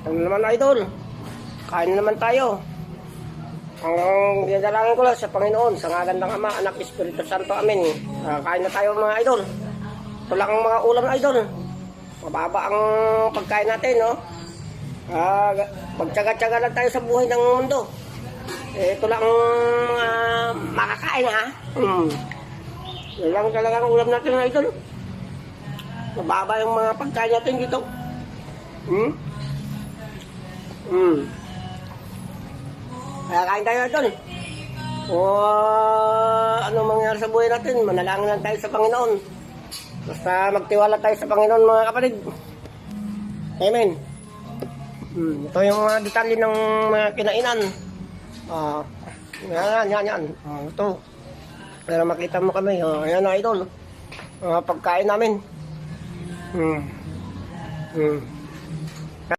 Ano naman idol? Kain na naman tayo. Ang dinadalangin ko lang sa Panginoon, sa ngalan ng Ama, Anak, Espiritu Santo, Amen. Kain na tayo mga idol. Ito lang ang mga ulam na idol. Mababa ang pagkain natin, no? Magtsaga-tsaga lang tayo sa buhay ng mundo. Ito lang ang mga makakain, ha? Yan lang talaga ang ulam natin mga idol. Mababa yung mga pagkain natin dito. Kaya kain tayo idol. O ano mangyari sa buhay natin, manalangin lang tayo sa Panginoon. Basta magtiwala tayo sa Panginoon mga kapatid. Amen. Ito yung mga detalye ng mga kinainan. Yan. Ito. Para makita mo kami. Ayan na idol. Pagkain namin.